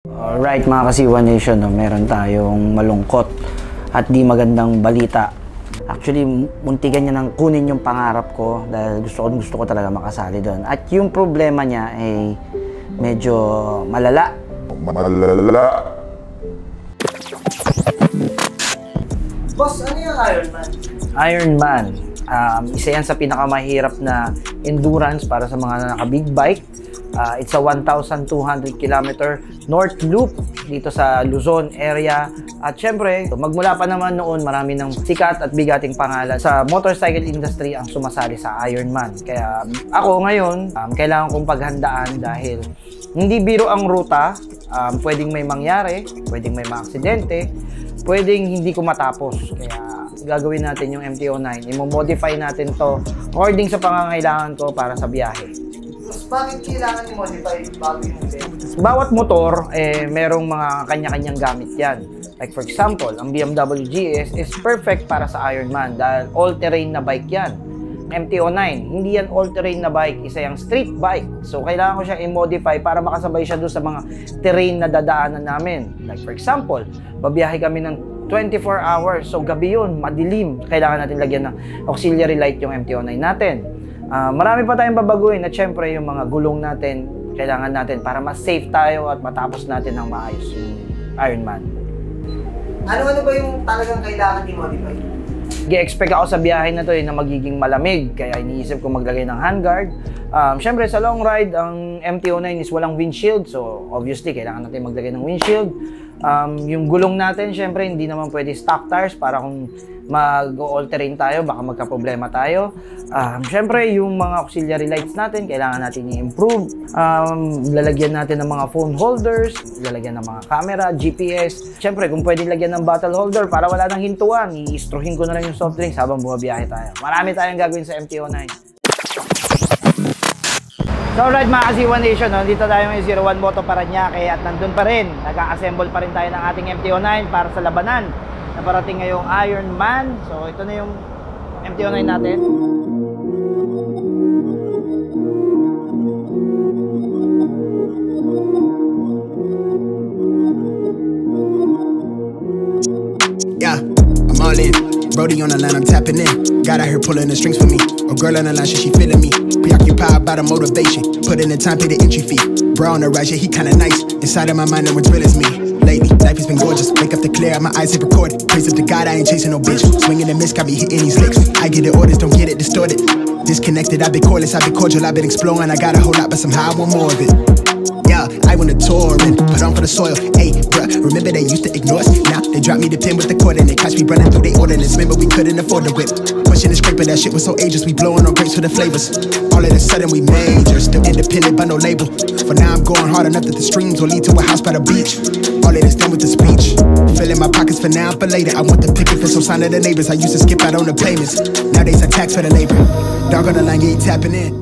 Alright mga Kasiwa Nation, no, meron tayong malungkot at di magandang balita. Actually, muntikan niya nang kunin yung pangarap ko dahil gusto ko talaga makasali doon. At yung problema niya ay medyo malala. Boss, ano yung Ironman? Ironman, isa yan sa pinakamahirap na endurance para sa mga naka-big bike. It's a 1,200 km North Loop dito sa Luzon area. At syempre, magmula pa naman noon, marami ng sikat at bigating pangalan sa motorcycle industry ang sumasali sa Ironman. Kaya ako ngayon, kailangan kong paghandaan dahil hindi biro ang ruta. Pwedeng may mangyari, pwedeng may maaksidente, pwedeng hindi ko matapos. Kaya gagawin natin yung MT-09. I-modify natin to according sa pangangailangan ko para sa biyahe. Bakit kailangan i-modify bago yung event? Bawat motor, merong mga kanya-kanyang gamit yan. Like for example, ang BMW GS is perfect para sa Ironman dahil all-terrain na bike yan. MT-09, hindi yan all-terrain na bike, isa yung street bike. So, kailangan ko siyang i-modify para makasabay siya doon sa mga terrain na dadaanan namin. Like for example, babiyahe kami ng 24 hours. So, gabi yun, madilim. Kailangan natin lagyan ng auxiliary light yung MT-09 natin. Marami pa tayong babaguhin at syempre yung mga gulong natin, kailangan natin para mas safe tayo at matapos natin ng maayos yung Ironman. Ano ba yung talagang kailangan i-modify? Gi-expect ako sa biyahe na to na magiging malamig, kaya iniisip ko maglagay ng handguard. Syempre sa long ride, ang MT-09 is walang windshield, so obviously kailangan natin maglagay ng windshield. Yung gulong natin, syempre hindi naman pwede stock tires para kung mag-all terrain tayo, baka magka-problema tayo. Syempre, yung mga auxiliary lights natin, kailangan natin i-improve. Lalagyan natin ng mga phone holders, lalagyan ng mga camera, GPS. Syempre, kung pwede lagyan ng bottle holder para wala nang hintuan, i-istruhin ko na lang yung soft drinks habang bumabiyahe tayo. Marami tayong gagawin sa MT-09. So alright mga Kasiwa Nation, dito tayo ng 01 Moto Parañaque at nandun pa rin, nag-assemble pa rin tayo ng ating MT-09 para sa labanan na parating ngayong Ironman. So ito na yung MT-09 natin. Yeah, I'm all in. Brody on the line, I'm tapping in. God out here pulling the strings for me. A girl on the line, she feeling me. Preoccupied by the motivation. Put in the time, pay the entry fee. Bro on the right, yeah, he kinda nice. Inside of my mind, no one's real as me. Lately, life has been gorgeous. Wake up to clear, my eyes hit recorded. Praise up to God, I ain't chasing no bitch. Swinging and miss, got me hitting these licks. I get the orders, don't get it distorted. Disconnected, I've been cordless, I've been cordial, I've been exploring. I got a whole lot, but somehow I want more of it. Yeah, I went to tour and put on for the soil. Hey, bruh, remember they used to ignore us? Now they dropped me the pin with the cord and they catch me running through they ordinance. Remember we couldn't afford the whip. Pushing the scraper, that shit was so ageless. We blowing on grapes for the flavors. All of a sudden we major, still independent by no label. For now I'm going hard enough that the streams will lead to a house by the beach. All of this done with the speech. Filling my pockets for now, for later. I want the picket for some sign of the neighbors. I used to skip out on the payments. Nowadays I tax for the labor. Dog on the line, yeah, tapping in.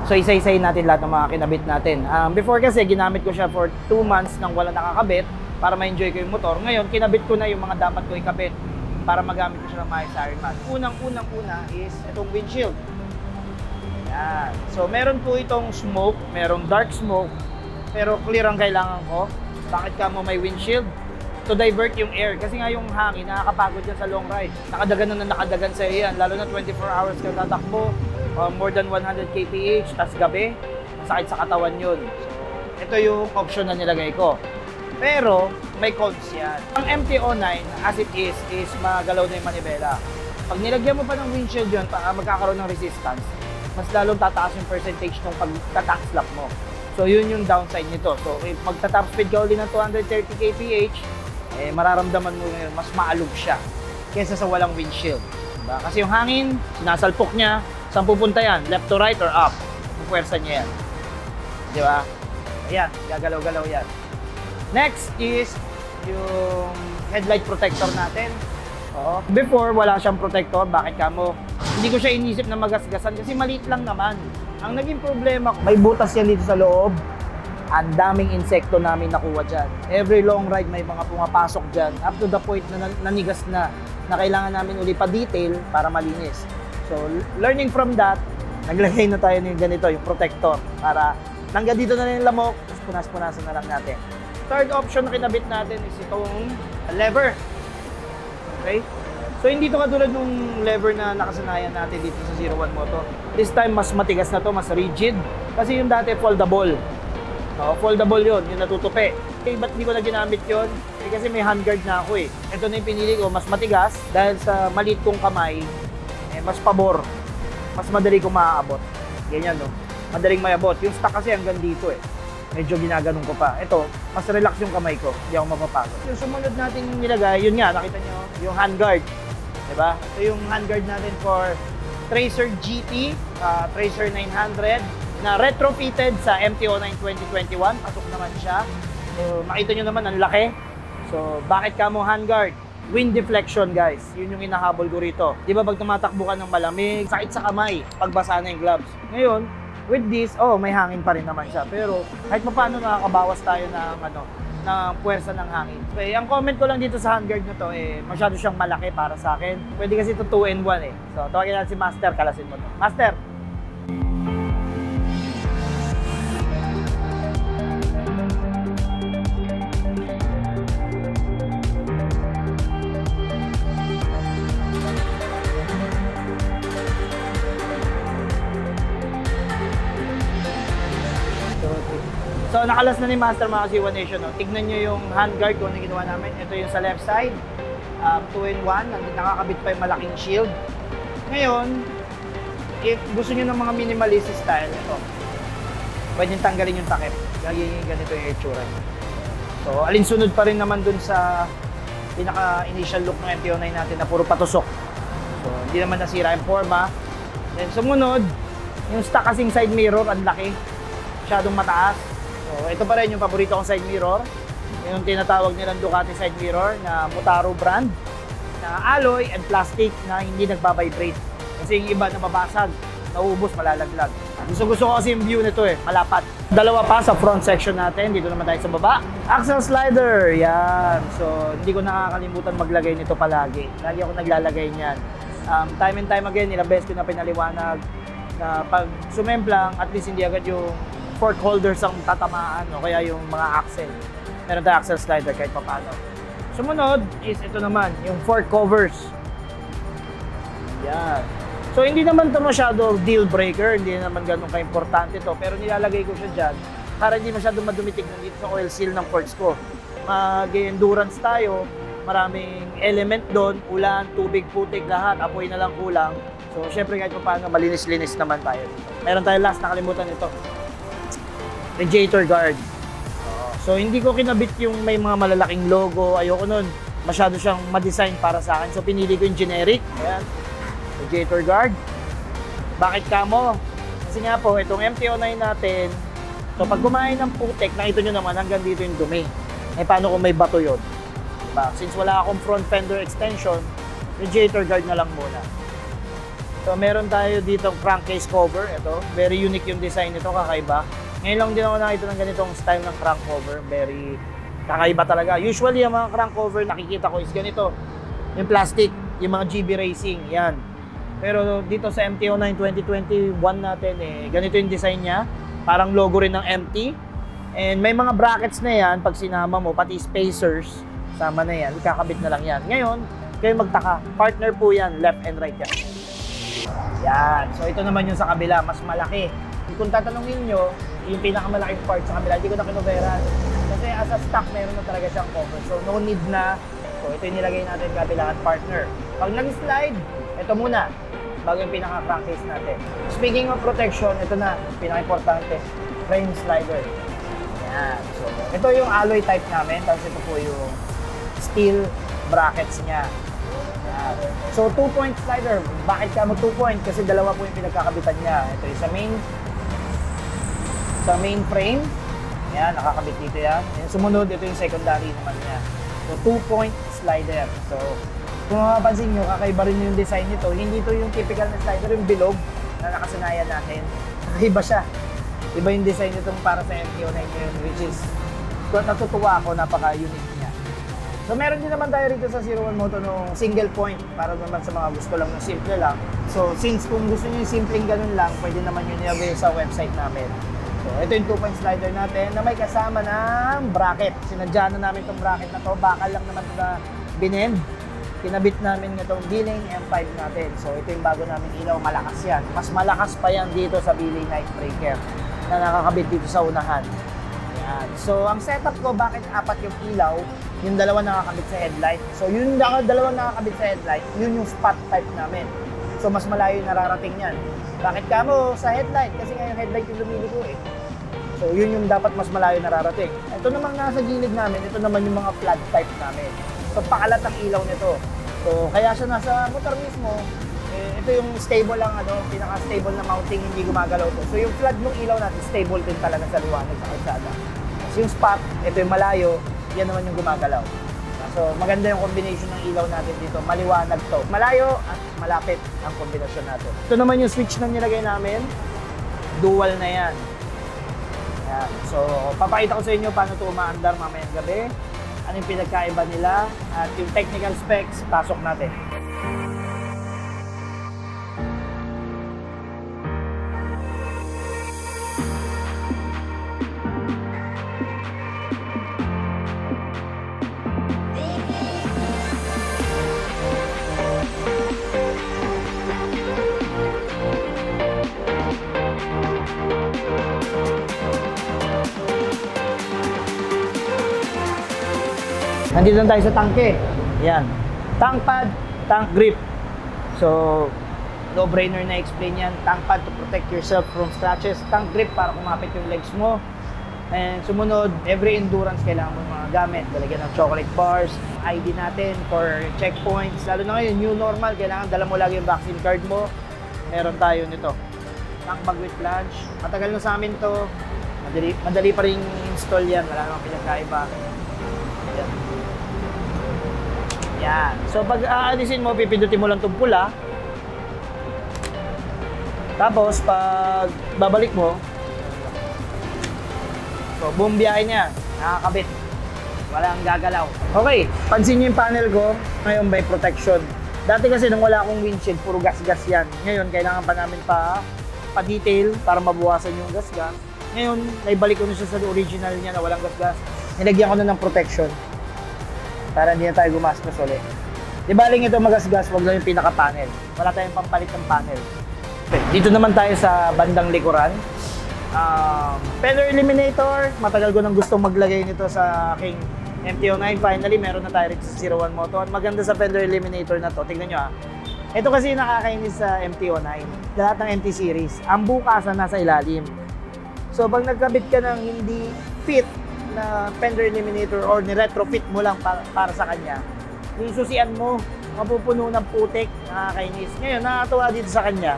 So isa-isayin natin lahat ng mga kinabit natin. Before kasi ginamit ko siya for 2 months nang wala nakakabit para ma-enjoy ko yung motor. Ngayon kinabit ko na yung mga dapat ko ikabit para magamit ko siya ng maayos sa Ironman. Unang-una is itong windshield. Yan. So meron po itong smoke, merong dark smoke, pero clear ang kailangan ko. Bakit ka mo may windshield? To divert yung air. Kasi nga yung hangin, nakakapagod yan sa long ride. Nakadagan na nakadagan sa yan. Lalo na 24 hours ka tatakbo. More than 100 kph, tas gabi, masakit sa katawan yun. So, ito yung option na nilagay ko. Pero, may cons yan. Ang MT-09, as it is magalaw na yung manibela. Pag nilagyan mo pa ng windshield yun, magkakaroon ng resistance, mas lalong tataas yung percentage ng pagtatax lap mo. So, yun yung downside nito. So, if magta-top speed ka uli ng 230 kph, mararamdaman mo ngayon, mas maalog siya kaysa sa walang windshield. Diba? Kasi yung hangin, sinasalpok niya. Saan pupunta yan? Left to right or up? Pupuwersa niya yan. Di ba? Ayan, gagalaw-galaw yan. Next is yung headlight protector natin. Oo. Before, wala siyang protector. Bakit kamo? Hindi ko siya inisip na magasgasan kasi maliit lang naman. Ang naging problema ko, may butas yan dito sa loob. Ang daming insekto namin nakuha dyan. Every long ride may mga pumapasok dyan. Up to the point na nanigas na kailangan namin uli pa-detail para malinis. So, learning from that, naglagay na tayo ng ganito, yung protector, para nangga dito na yung lamok, punas-punasan na lang natin. Third option na kinabit natin is itong lever. Okay? So hindi to katulad nung lever na nakasanayan natin dito sa 01 Moto. This time mas matigas na to, mas rigid. Kasi yung dati foldable. No, foldable yun, yung natutupi. Okay, ba't di ko na ginamit yun? Kasi may handguard na ako eh. Ito na yung pinili ko, mas matigas dahil sa maliit kong kamay, mas pabor. Mas madali kong maaabot. Ganyan no. Madaling mayabot. Yung stock kasi hanggang dito eh. Medyo ginaganon ko pa. Ito, mas relax yung kamay ko. Hindi ako mapapagod. Yung sumunod natin nilagay, yun nga, nakita nyo, yung handguard. Diba? Ito yung handguard natin for Tracer GT, Tracer 900, na retrofitted sa MT-09 2021. Pasok naman siya. So, makita nyo naman, ang laki. So, bakit ka mo handguard? Wind deflection, guys. Yun yung hinahabol ko rito. Di ba pag tumatakbo ka ng malamig, sakit sa kamay, pagbasa na yung gloves. Ngayon, with this, may hangin pa rin naman siya. Pero kahit paano nakakabawas tayo ng puwersa ng hangin. Okay, ang comment ko lang dito sa handguard na to, masyado siyang malaki para sa akin. Pwede kasi ito 2-in-1 eh. So, tawagin natin si Master, kalasin mo to. Master! So, nakalas na ni Master mga K1 Nation. No? Tignan nyo yung handguard kung ano ginawa namin. Ito yung sa left side. 2-in-1. Nakakabit pa yung malaking shield. Ngayon, if gusto nyo ng mga minimalist style, ito. Pwede nyo tanggalin yung takip. Gagiging ganito yung itsura. So, alinsunod pa rin naman dun sa pinaka-initial look ng MT-09 natin na puro patusok. So, hindi naman nasira yung forma. Then, sumunod, yung stock kasing side mirror, ang laki. Masyadong mataas. So, ito pa rin yung paborito kong side mirror. Yung tinatawag nilang Ducati side mirror na Motaro brand na alloy and plastic na hindi nagbabibrate. Kasi yung iba na mabasag, nauubos, malalaglag. Gusto ko kasi yung view nito malapat. Dalawa pa sa front section natin. Dito naman tayo sa baba. Axle slider, yan. So, hindi ko nakakalimutan maglagay nito palagi. Lagi ako naglalagay niyan. Time and time again, ilang beses ko na pinaliwanag na pag sumemplang, at least hindi agad yung fork holders ang tatamaan, o kaya yung mga axle. Meron tayong axle slider kahit pa paano. Sumunod is ito naman, yung fork covers. Yan. So hindi naman ito masyado deal breaker, hindi naman ganun ka-importante to, pero nilalagay ko siya dyan para hindi masyado madumitig dito sa oil seal ng forks ko. Mag-endurance tayo, maraming element doon, ulan, tubig, putik, lahat, apoy na lang kulang. So syempre kahit pa paano, malinis-linis naman tayo. Meron tayo last, nakalimutan ito. Radiator guard. So hindi ko kinabit yung may mga malalaking logo. Ayoko nun. Masyado siyang ma-design para sa akin. So pinili ko yung generic. Ayan. Radiator guard. Bakit kamo? Kasi nga po, itong MT-09 natin, so pag kumain ng putik, nakita nyo naman hanggang dito yung dumi. Paano kung may bato yun? Diba? Since wala akong front fender extension, radiator guard na lang muna. So meron tayo dito crankcase cover. Ito, very unique yung design nito, kakaiba. Ngayon lang din ako nakita ng ganitong style ng crank cover. Very kakaiba talaga. Usually, yung mga crank cover nakikita ko is ganito. Yung plastic, yung mga GB Racing, yan. Pero dito sa MT-09 2021 natin, ganito yung design niya. Parang logo rin ng MT. And may mga brackets na yan, pag sinama mo, pati spacers, sama na yan, ikakabit na lang yan. Ngayon, kayo magtaka, partner po yan, left and right yan. Yan. So ito naman yung sa kabila, mas malaki. Kung tatanungin nyo, yung pinakamalaking part sa kabila, hindi ko na kinuveran. Kasi as a stock, meron na talaga siyang cover. So no need na. So ito yung nilagay natin kabila at partner. Pag nag-slide, ito muna, bago yung pinaka-crankcase natin. Speaking of protection, ito na, pinaka-importante, frame slider. Yan. So ito yung alloy type namin, tapos ito po yung steel brackets niya. Yan. So 2-point slider, bakit ka mo 2-point? Kasi dalawa po yung pinagkakabitan niya. Ito yung sa main frame. Yan, nakakabit dito yan. And sumunod, ito yung secondary naman niya. So 2-point slider. So kung mapapansin nyo, kakaiba rin yung design nito. Hindi ito yung typical na slider, yung bilog na nakasanayan natin. Kakaiba siya. Iba yung design nito para sa MT-09 ngayon, which is, natutuwa ako, napaka-unique niya. So meron din naman tayo rito sa 01 Moto nung single point para naman sa mga gusto lang ng simple lang. So since kung gusto niyo yung simpleng ganun lang, pwede naman yun i-avail sa website namin. So So, ito yung 2-point slider natin na may kasama ng bracket. Sinadya na namin itong bracket na to. Bakal lang naman ito na binend. Kinabit namin itong Billing M5 natin. So, ito yung bago namin ilaw. Malakas yan. Mas malakas pa yan dito sa Billing Night Breaker na nakakabit dito sa unahan. Ayan. So, ang setup ko, bakit apat yung ilaw? Yung dalawa nakakabit sa headlight. So, yung dalawa nakakabit sa headlight, yun yung spot type namin. So, mas malayo yung nararating yan. Bakit ka mo sa headlight? Kasi nga yung headlight yung lumiliko eh. So, yun yung dapat mas malayo nararating. Ito naman nasa gilid namin, ito naman yung mga flood type namin. So, pakalat ang ilaw nito. So, kaya siya nasa motor mismo, ito yung stable lang, pinaka-stable na mounting, hindi gumagalaw to. So, yung flood ng ilaw natin, stable din talaga sa liwanag sa kalsada. So, yung spot, ito yung malayo, yan naman yung gumagalaw. So, maganda yung combination ng ilaw natin dito. Maliwanag to. Malayo at malapit ang kombinasyon natin. Ito naman yung switch na nilagay namin. Dual na yan. Ayan. So, papakita ko sa inyo paano ito umaandar mamayang gabi. Ano yung pinagkaiba nila. At yung technical specs, pasok natin. Nandito na tayo sa tangke. Yan. Tank pad, tank grip. So, no-brainer na explain yan. Tank pad to protect yourself from scratches. Tank grip para kumapit yung legs mo. And sumunod, every endurance kailangan mo mga gamit. Dalagyan ng chocolate bars, ID natin for checkpoints. Lalo na ngayon, new normal. Kailangan dala mo lagi yung vaccine card mo. Meron tayo nito. Tank bag with flange. Matagal na sa amin to. Madali pa rin install yan. Wala namang pinagkaiba. Yan. Yan. So pag aalisin mo, pipindutin mo lang itong pula. Tapos pag babalik mo, so buong biyahe niya, nakakabit. Walang gagalaw. Okay, pansin niyo yung panel ko, ngayon by protection. Dati kasi nung wala akong windshield, puro gas-gas yan. Ngayon, kailangan pa namin pa-detail para mabawasan yung gas-gas. Ngayon, naibalik ko na siya sa original niya na walang gas-gas. Nilagyan ko na ng protection para hindi na tayo gumastos ulit. Di baling ito magasgas, wag lang yung pinaka-panel. Wala tayong pampalit ng panel. Okay, dito naman tayo sa bandang likuran. Fender eliminator, matagal ko nang gustong maglagay nito sa aking MT-09. Finally, meron na tayo rin sa 01 Moto. Maganda sa fender eliminator na to, tignan nyo ha. Ito kasi nakakainis sa MT-09, lahat ng MT series. Ang bukasan nasa ilalim. So pag nagkabit ka ng hindi fit na fender eliminator or ni-retrofit mo lang para sa kanya, yung susian mo, mapupuno ng putik, nakakainis. Ngayon, nakakatuwa dito sa kanya,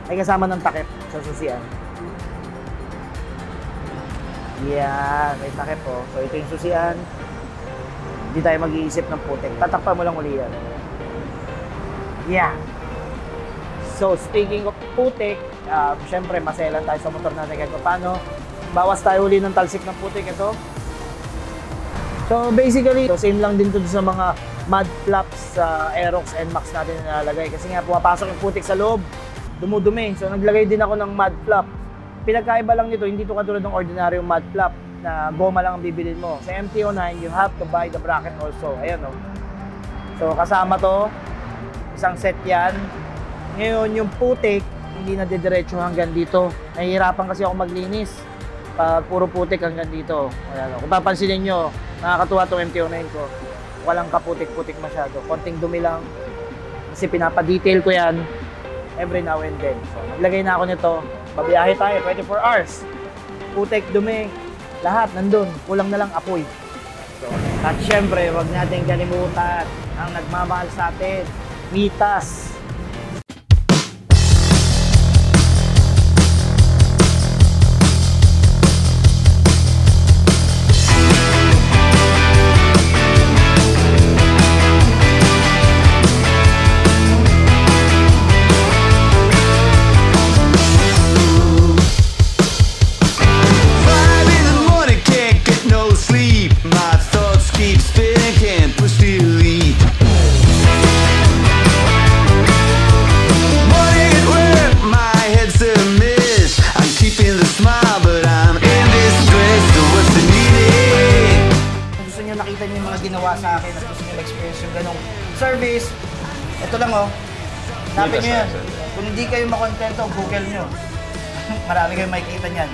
ay kasama ng takip sa susian. Yan, may takip po. So ito yung susian. Hindi tayo mag-iisip ng putik. Tatakpan mo lang uli yan. Yeah. So speaking of putik, syempre maselan tayo sa motor natin kahit paano. Bawas tayo uli ng talsik ng putik ito. So basically, same lang din to sa mga mud flaps sa Aerox NMAX natin nilalagay. Kasi nga pumapasok yung putik sa loob, dumudumi. So naglagay din ako ng mud flap. Pinagkaiba lang nito, hindi to katulad ng ordinaryong mud flap na goma lang ang bibilin mo. Sa MT-09, you have to buy the bracket also. Ayan o. So kasama to, isang set yan. Ngayon yung putik, hindi na didiretso hanggang dito. Nahihirapan kasi ako maglinis pag puro putik hanggang dito. Ayan, kung papansinin nyo, nakakatuwa itong MT-09 ko. Walang kaputik-putik masyado. Konting dumi lang. Kasi pinapa-detail ko yan every now and then. So, naglagay na ako nito. Babiyahe tayo, 24 hours. Putik, dumi, lahat nandun. Kulang na lang apoy. So, at syempre, wag natin kalimutan ang nagmamahal sa atin. Mitas. gumawa sa akin at gusto nyo experience yung ganong service, ito lang oh. Hanapin nyo yan. Kung hindi kayo makontento, Google nyo. Marami kayong makikita niyan.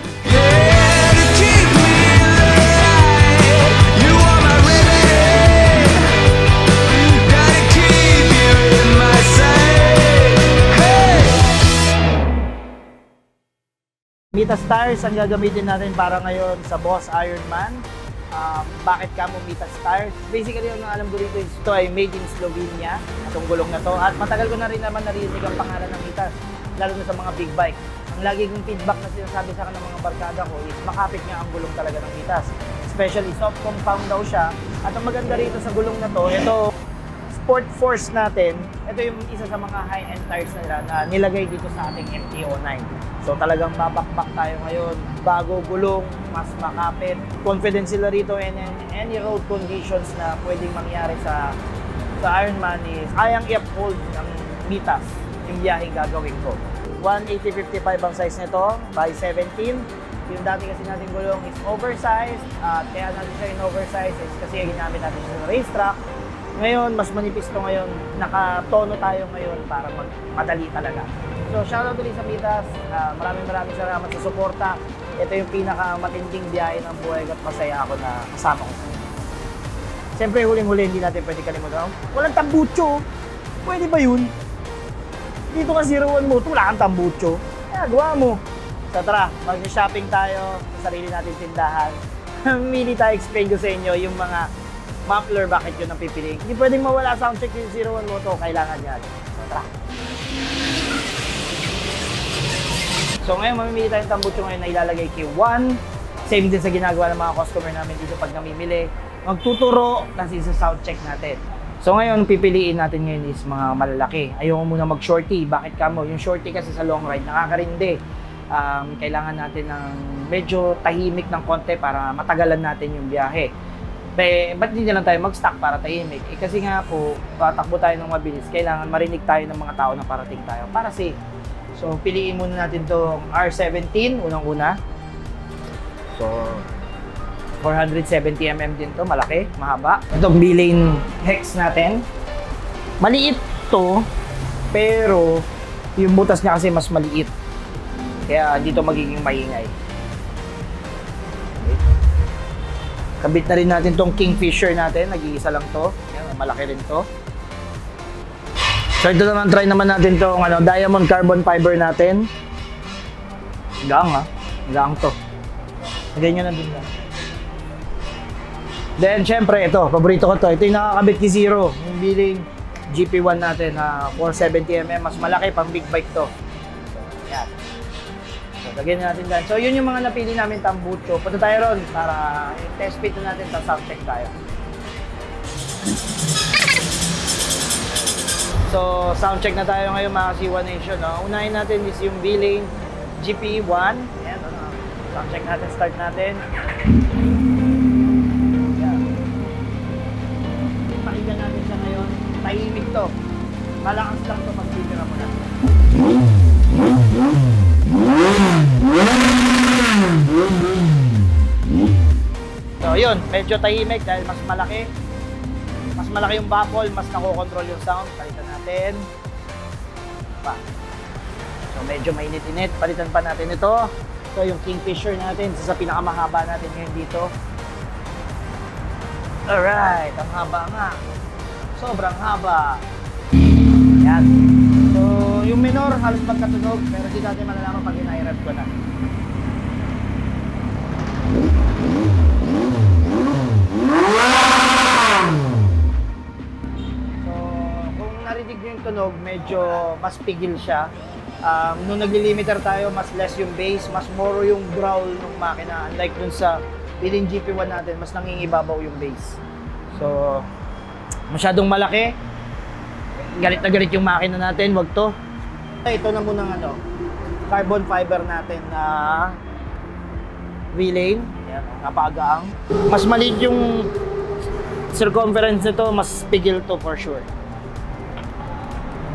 Mitas tires ang gagamitin natin para ngayon sa Boss Ironman. Bakit kamo Mitas tires? Basically, yung alam ko dito is ito ay made in Slovenia, itong gulong na to. At matagal ko na rin naman narinig ang pangalan ng Mitas, lalo na sa mga big bike. Ang lagi kong feedback na sinasabi sa akin ng mga barkada ko is makapit nga ang gulong talaga ng Mitas. Especially soft compound daw siya. At ang maganda rito sa gulong na to, ito Sport Force natin, ito yung isa sa mga high-end tires nila na nilagay dito sa ating MT-09. So talagang babakbak tayo ngayon, bago gulong, mas makapit. Confident sila rito in any road conditions na pwedeng mangyari sa Ironman is kayang i-uphold ng Mitas yung biyaheng gagawin ko. 180/55 ang size nito by 17. Yung dati kasi natin gulong is oversized, kaya natin siya in oversized is kasi ginamit natin siya sa racetrack. Ngayon, mas manipis to ngayon. Nakatono tayo ngayon para madali talaga. So, shoutout ulit sa Mitas. Maraming salamat sa suporta. Ito yung pinakamatinding biyahe ng buhay at masaya ako na kasama ko. Siyempre, huling-huli, hindi natin pwede kalimutan. Walang tambucho. Pwede ba yun? Dito ka 01 mo, wala kang tambucho. Kaya, gawa mo. So, tara, mag-shopping tayo sa sarili natin tindahan. Mili tayo explain ko sa inyo yung mga muffler, bakit yun ang pipiliin. Hindi pwedeng mawala soundcheck yung 01 Moto, kailangan yan. So, tara. So ngayon, mamimili tayong tambucho ngayon na ilalagay kay Juan. Same din sa ginagawa ng mga customer namin dito pag namimili. Magtuturo, kasi sa soundcheck natin. So ngayon, pipiliin natin ngayon is mga malalaki. Ayoko muna mag-shorty. Bakit kamo? Yung shorty kasi sa long ride, nakakarindi. Kailangan natin ng medyo tahimik ng konti para matagalan natin yung biyahe. Ba't hindi lang tayo mag-stock para tahimik? Kasi nga po, patakbo tayo ng mabilis, kailangan marinig tayo ng mga tao na parating tayo para safe. So, piliin muna natin itong R17, unang-una. So, 470mm din to, malaki, mahaba. Itong B-Lane Hex natin. Maliit to, pero yung butas niya kasi mas maliit. Kaya dito magiging maingay. Kabit na rin natin tong Kingfisher natin, nag-iisa lang to. Yan, malaki rin to. So ito naman, try naman natin tong diamond carbon fiber natin. Gaang ha, gaang to. Ganyan na din lang. Then syempre ito, paborito ko to. Ito yung nakakabit kay Zero, yung B-Lane GP1 natin na 470mm, mas malaki, pang big bike to. So, yan. So, lagyan natin dyan. So, yun yung mga napili namin tambucho. Punta tayo ron para test fit natin, tapos sound check tayo. So, sound check na tayo ngayon mga C1 Nation. No? Unahin natin is yung B-Lane GP1. Ayan, sound check natin, start natin. Ayan. Pakinggan natin siya ngayon. Tahimik to. Malakas lang to pag bibira mo na. So yun, medyo tahimik dahil mas malaki yung baffle, mas nakokontrol yung sound. Palitan natin pa. So medyo mainit-init, palitan pa natin ito. So yung Kingfisher natin, isa sa pinakamahaba natin ngayon dito. Alright, ang haba nga, sobrang haba. Yan. So, yung minor, halos magkatunog, pero di natin malalaman pag ina-rev ko na. So, kung narinig nyo yung tunog, medyo mas pigil siya. Nung nagli-limiter tayo, mas less yung bass, mas more yung growl ng makina. Unlike dun sa B-Lane GP1 natin, mas nangingibabaw yung bass. So, masyadong malaki. Galit na galit yung makina natin, wag to. Ito na muna ng carbon fiber natin na B-Lane. Ayan, napakagaang. Mas maliit yung circumference nito, mas pigil to for sure.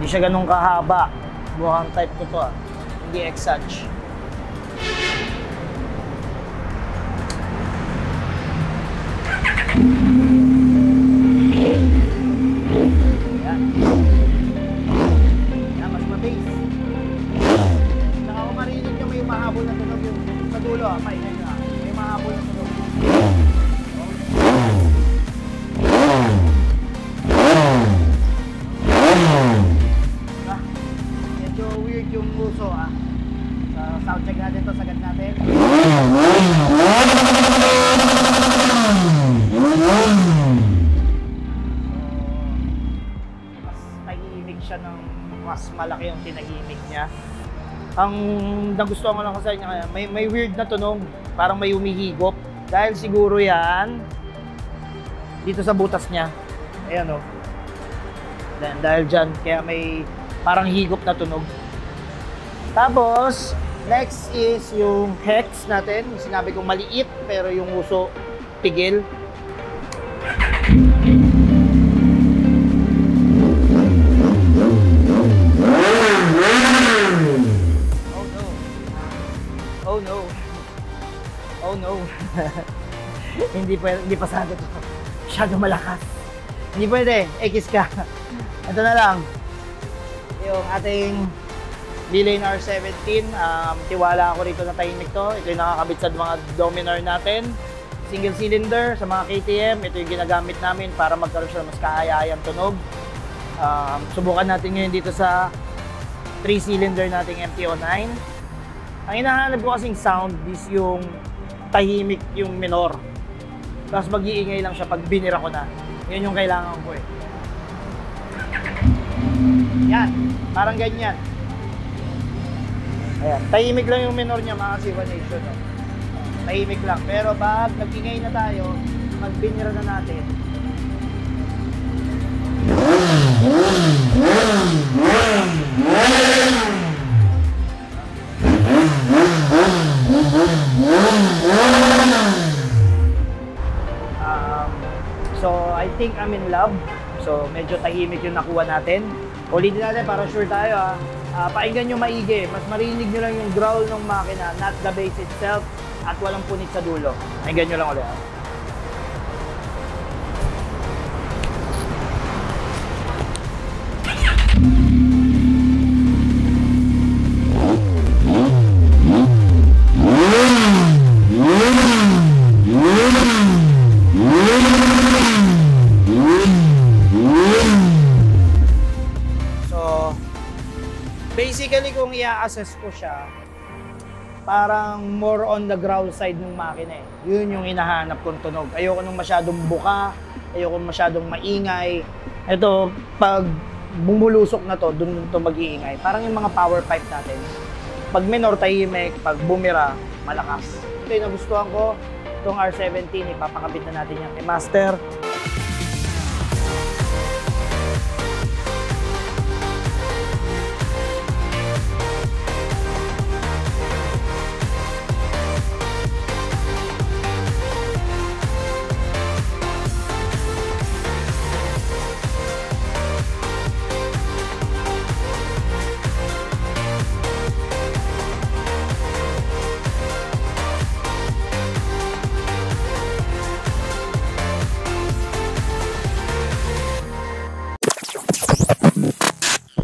Hindi siya ganun kahaba. Buhang type ko to hindi X-Edge. mas malaki yung tinahimik niya. Ang nagustuhan ko lang sa kanya, may weird na tunog, parang may humihigop. Dahil siguro yan, dito sa butas niya. Ayan o. Dahil dyan, kaya may parang higop na tunog. Tapos, next is yung hex natin. Sinabi kong maliit, pero yung uso, pigil. Oh no. Oh no. hindi pa sagot ito. Masyado malakas. Hindi pwede. X ka. Ito na lang. Yung ating Beelane R17. Tiwala ako rito na tahimik to. Ito yung nakakabit sa mga Dominar natin. Single cylinder sa mga KTM. Ito yung ginagamit namin para magkaroon siya ng mas kaaya-ayang tunog. Subukan natin ngayon dito sa 3-cylinder nating MT-09. Ang hinahanap ko kasing sound is yung tahimik yung minor. Tapos mag-iingay lang siya pag binira ko na. Yun yung kailangan ko eh. Yan, parang ganyan. Ayan, tahimik lang yung minor niya mga Siwa Nation. No? Tahimik lang. Pero pag nag-ingay na tayo, mag-binira na natin. So, I think I'm in love. So, medyo tahimik yung nakuha natin. Ulitin natin para sure tayo ha. Pakinggan nyo maigi. Mas marinig nyo lang yung growl ng makina, not the bass itself, at walang punit sa dulo. Pakinggan nyo lang ulit ha. Basically, kung i-assess ko siya, parang more on the growl side ng makina eh. Yun yung hinahanap kong tunog. Ayoko nung masyadong buka, ayoko masyadong maingay. Ito, pag bumulusok na to, dun to mag-iingay. Parang yung mga power pipe natin. Pag minor, tahimik. Pag bumira, malakas. Ito yung nagustuhan ko. Itong R17, ipapakabit na natin yung kay Master.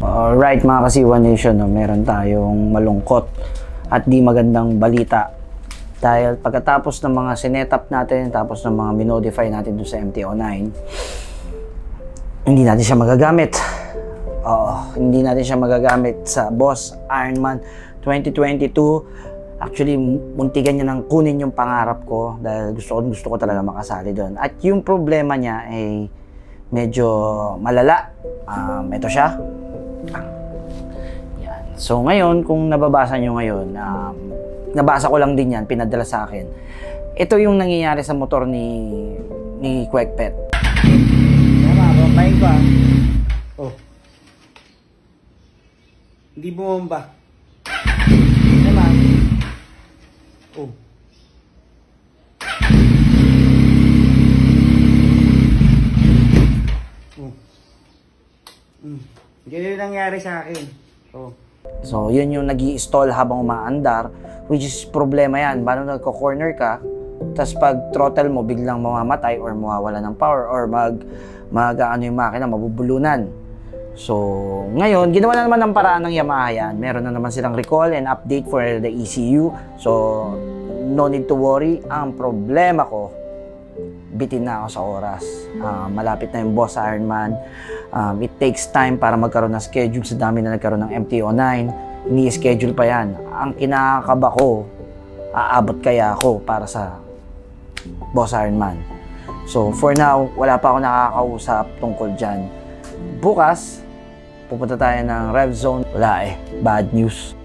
Alright mga Kasiwa Nation, no, meron tayong malungkot at di magandang balita. Dahil pagkatapos ng mga sinetap natin, tapos ng mga minodify natin doon sa MT-09, hindi natin siya magagamit. Hindi natin siya magagamit sa Boss Ironman 2022. Actually, muntikan niya nang kunin yung pangarap ko dahil gusto ko talaga makasali doon. At yung problema niya ay medyo malala. Ito siya. Yan. So ngayon, kung nababasa nyo ngayon, nabasa ko lang din yan, pinadala sa akin. Ito yung nangyayari sa motor ni Kwekpet. Tama, bumayin ko ah. Oh. Hindi bumomba. Tama. Oh. Ganyan yung nangyari sa akin. Oh. So, yun yung nag-i-stall habang umaandar, which is problema yan. Paano nagko-corner ka, tapos pag throttle mo, biglang mamamatay or mawawala ng power or mag-ano yung makina, mabubulunan. So, ngayon, ginawa na naman ng paraan ng Yamaha yan. Meron na naman silang recall and update for the ECU. So, no need to worry. Ang problema ko, bitin na ako sa oras. Malapit na yung Boss Ironman. It takes time para magkaroon ng schedule sa dami na nagkaroon ng MT-09. Ini-schedule pa yan. Ang kinakaba ko, aabot kaya ako para sa Boss Ironman. So, for now, wala pa ako nakakausap tungkol dyan. Bukas, pupunta tayo ng Rev Zone. Wala eh, bad news.